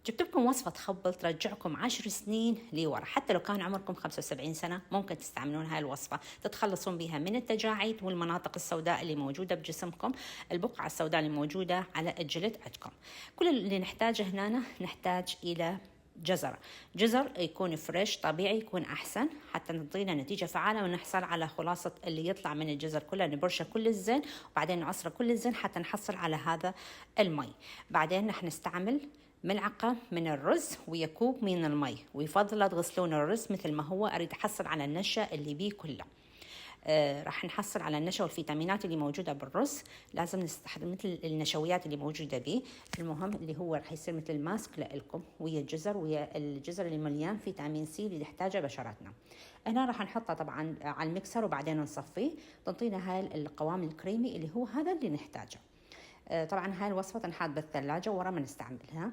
جبت لكم وصفة تخبل ترجعكم 10 سنين لورا، حتى لو كان عمركم 75 سنة ممكن تستعملون هاي الوصفة، تتخلصون بها من التجاعيد والمناطق السوداء اللي موجودة بجسمكم، البقعة السوداء اللي موجودة على الجلد عندكم. كل اللي نحتاجه هنا نحتاج إلى جزر يكون فريش طبيعي، يكون أحسن حتى نعطينا نتيجة فعالة ونحصل على خلاصة اللي يطلع من الجزر كله. نبرشه كل الزين وبعدين نعصره كل الزين حتى نحصل على هذا المي. بعدين نحن نستعمل ملعقة من الرز ويا كوب من المي، ويفضل لا تغسلون الرز مثل ما هو، أريد أحصل على النشا اللي بيه كله. راح نحصل على النشا والفيتامينات اللي موجودة بالرز، لازم نستخدم مثل النشويات اللي موجودة به. المهم اللي هو راح يصير مثل ماسك لكم ويا الجزر اللي مليان فيتامين سي اللي تحتاجه بشرتنا. هنا راح نحطه طبعا على المكسر وبعدين نصفيه، تنطينا هاي القوام الكريمي اللي هو هذا اللي نحتاجه. طبعا هاي الوصفة تنحط بالثلاجة ورا ما نستعملها.